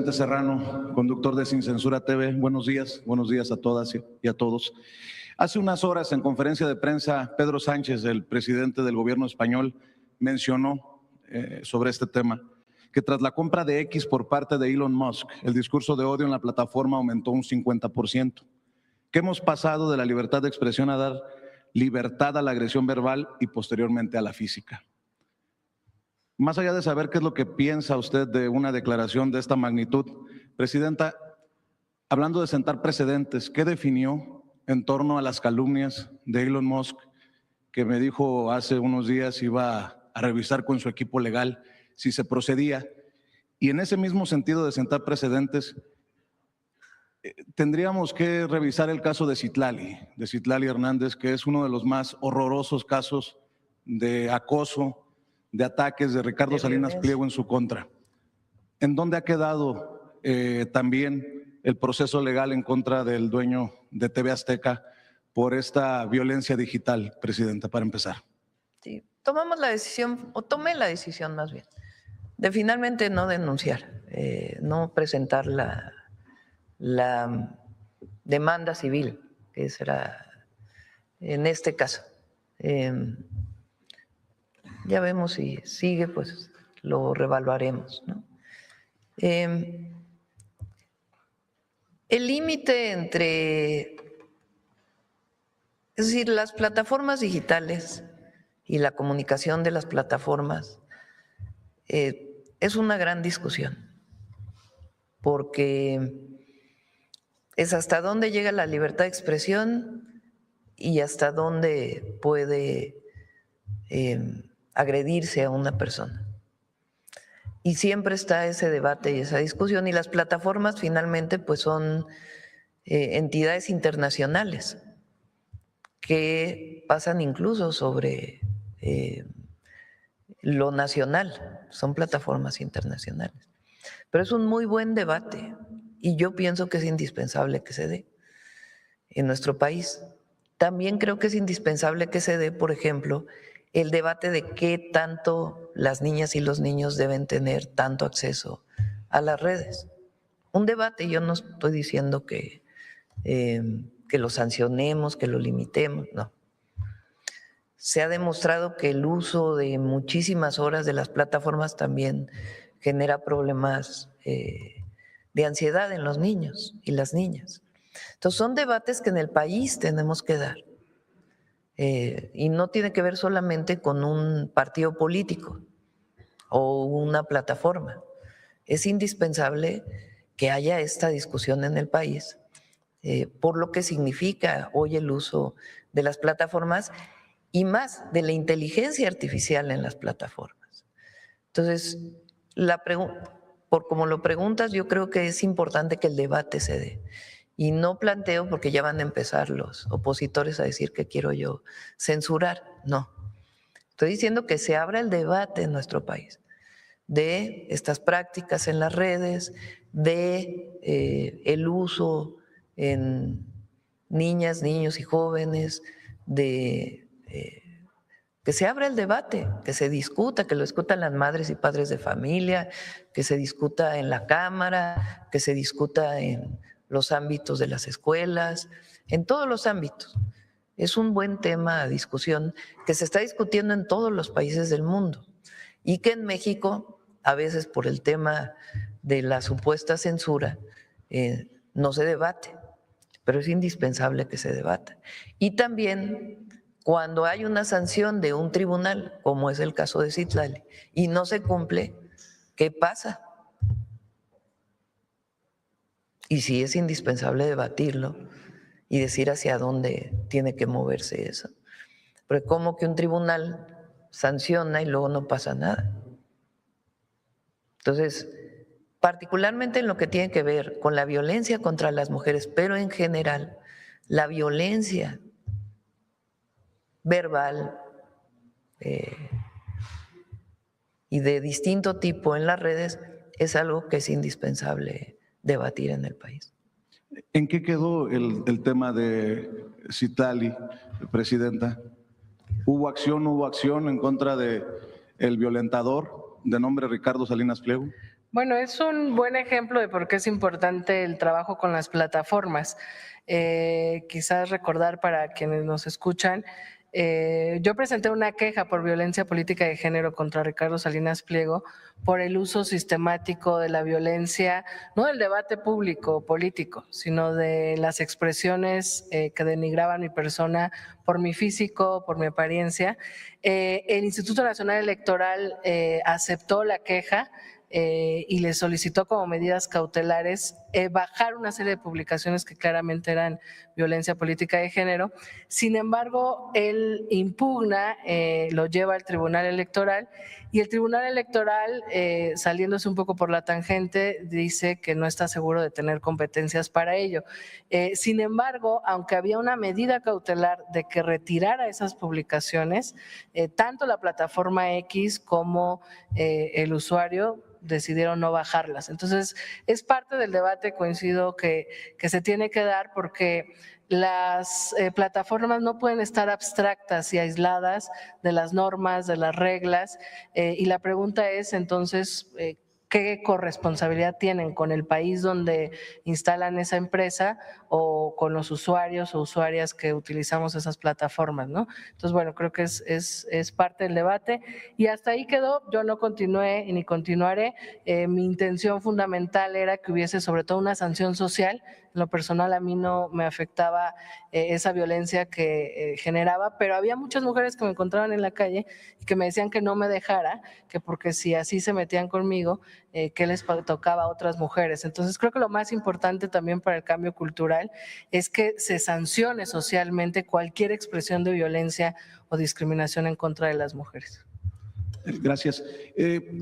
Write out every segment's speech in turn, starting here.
Vicente Serrano, conductor de Sin Censura TV. Buenos días a todas y a todos. Hace unas horas, en conferencia de prensa, Pedro Sánchez, el presidente del gobierno español, mencionó sobre este tema que tras la compra de X por parte de Elon Musk, el discurso de odio en la plataforma aumentó un 50%, que hemos pasado de la libertad de expresión a dar libertad a la agresión verbal y posteriormente a la física. Más allá de saber qué es lo que piensa usted de una declaración de esta magnitud, Presidenta, hablando de sentar precedentes, ¿qué definió en torno a las calumnias de Elon Musk, que me dijo hace unos días iba a revisar con su equipo legal si se procedía? Y en ese mismo sentido de sentar precedentes, tendríamos que revisar el caso de Citlali Hernández, que es uno de los más horrorosos casos de acoso, de ataques de Ricardo Salinas Pliego en su contra. ¿En dónde ha quedado también el proceso legal en contra del dueño de TV Azteca por esta violencia digital, Presidenta, para empezar? Sí, tomamos la decisión, o tomé la decisión más bien, de finalmente no denunciar, no presentar la demanda civil, que será en este caso. Ya vemos si sigue, pues lo revaluaremos, ¿no? El límite entre, es decir, las plataformas digitales y la comunicación de las plataformas es una gran discusión, porque es hasta dónde llega la libertad de expresión y hasta dónde puede agredirse a una persona. Y siempre está ese debate y esa discusión, y las plataformas finalmente pues son entidades internacionales que pasan incluso sobre lo nacional, son plataformas internacionales. Pero es un muy buen debate y yo pienso que es indispensable que se dé en nuestro país. También creo que es indispensable que se dé, por ejemplo, el debate de qué tanto las niñas y los niños deben tener tanto acceso a las redes. Un debate, yo no estoy diciendo que lo sancionemos, que lo limitemos, no. Se ha demostrado que el uso de muchísimas horas de las plataformas también genera problemas de ansiedad en los niños y las niñas. Entonces son debates que en el país tenemos que dar. Y no tiene que ver solamente con un partido político o una plataforma. Es indispensable que haya esta discusión en el país por lo que significa hoy el uso de las plataformas y más de la inteligencia artificial en las plataformas. Entonces, por como lo preguntas, yo creo que es importante que el debate se dé. Y no planteo, porque ya van a empezar los opositores a decir que quiero yo censurar, no. Estoy diciendo que se abra el debate en nuestro país de estas prácticas en las redes, de el uso en niñas, niños y jóvenes, de que se abra el debate, que se discuta, que lo discutan las madres y padres de familia, que se discuta en la Cámara, que se discuta en los ámbitos de las escuelas, en todos los ámbitos. Es un buen tema de discusión que se está discutiendo en todos los países del mundo y que en México, a veces por el tema de la supuesta censura, no se debate, pero es indispensable que se debata. Y también cuando hay una sanción de un tribunal, como es el caso de Citlali, y no se cumple, ¿qué pasa? Y sí es indispensable debatirlo y decir hacia dónde tiene que moverse eso. Porque como que un tribunal sanciona y luego no pasa nada. Entonces, particularmente en lo que tiene que ver con la violencia contra las mujeres, pero en general, la violencia verbal y de distinto tipo en las redes es algo que es indispensable debatir en el país. ¿En qué quedó el tema de Citlali, Presidenta? ¿Hubo acción en contra de el violentador de nombre Ricardo Salinas Pliego? Bueno, es un buen ejemplo de por qué es importante el trabajo con las plataformas. Quizás recordar para quienes nos escuchan, yo presenté una queja por violencia política de género contra Ricardo Salinas Pliego por el uso sistemático de la violencia, no del debate público político, sino de las expresiones que denigraban mi persona por mi físico, por mi apariencia. El Instituto Nacional Electoral aceptó la queja y le solicitó como medidas cautelares bajar una serie de publicaciones que claramente eran violencia política de género. Sin embargo, él impugna, lo lleva al Tribunal Electoral y el Tribunal Electoral, saliéndose un poco por la tangente, dice que no está seguro de tener competencias para ello. Sin embargo, aunque había una medida cautelar de que retirara esas publicaciones, tanto la plataforma X como el usuario decidieron no bajarlas. Entonces, es parte del debate, coincido, que se tiene que dar porque las plataformas no pueden estar abstractas y aisladas de las normas, de las reglas, y la pregunta es entonces, ¿qué corresponsabilidad tienen con el país donde instalan esa empresa o con los usuarios o usuarias que utilizamos esas plataformas, ¿no? Entonces, bueno, creo que es parte del debate y hasta ahí quedó. Yo no continué ni continuaré. Mi intención fundamental era que hubiese sobre todo una sanción social. En lo personal a mí no me afectaba esa violencia que generaba, pero había muchas mujeres que me encontraban en la calle y que me decían que no me dejara, que porque si así se metían conmigo, qué les tocaba a otras mujeres. Entonces creo que lo más importante también para el cambio cultural es que se sancione socialmente cualquier expresión de violencia o discriminación en contra de las mujeres. Gracias.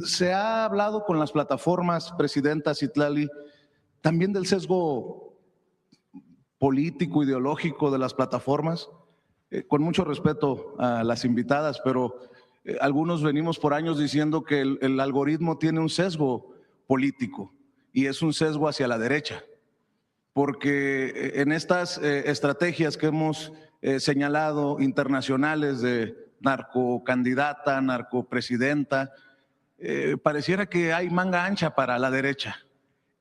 Se ha hablado con las plataformas, Presidenta Citlali, también del sesgo político, ideológico de las plataformas, con mucho respeto a las invitadas, pero algunos venimos por años diciendo que el algoritmo tiene un sesgo político y es un sesgo hacia la derecha, porque en estas estrategias que hemos señalado internacionales de narcocandidata, narcopresidenta, pareciera que hay manga ancha para la derecha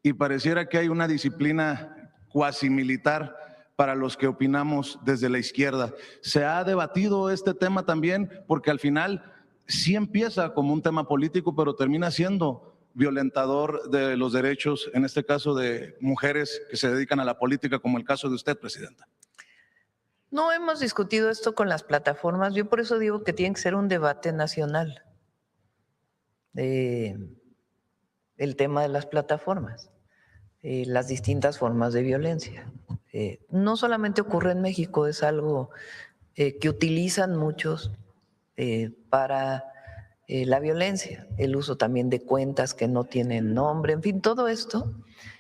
y pareciera que hay una disciplina cuasi militar para los que opinamos desde la izquierda. Se ha debatido este tema también porque al final sí empieza como un tema político, pero termina siendo violentador de los derechos, en este caso de mujeres que se dedican a la política, como el caso de usted, Presidenta. No hemos discutido esto con las plataformas, yo por eso digo que tiene que ser un debate nacional, el tema de las plataformas, las distintas formas de violencia. No solamente ocurre en México, es algo que utilizan muchos para la violencia, el uso también de cuentas que no tienen nombre, en fin, todo esto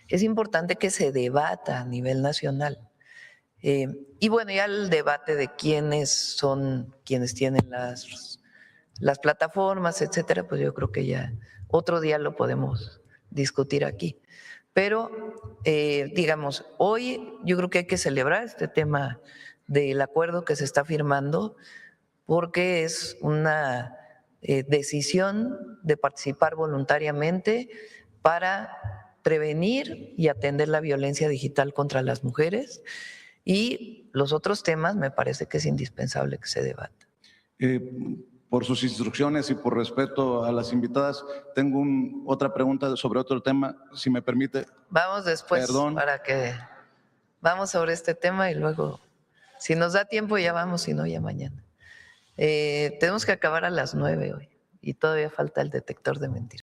es importante que se debata a nivel nacional. Y bueno, ya el debate de quiénes son quienes tienen las plataformas, etcétera, pues yo creo que ya otro día lo podemos discutir aquí. Pero, digamos, hoy yo creo que hay que celebrar este tema del acuerdo que se está firmando porque es una decisión de participar voluntariamente para prevenir y atender la violencia digital contra las mujeres. Y los otros temas me parece que es indispensable que se debata. Por sus instrucciones y por respeto a las invitadas, tengo otra pregunta sobre otro tema, si me permite. Vamos después, Perdón. para que vamos sobre este tema y luego, si nos da tiempo ya vamos, si no ya mañana. Tenemos que acabar a las 9 hoy y todavía falta el detector de mentiras.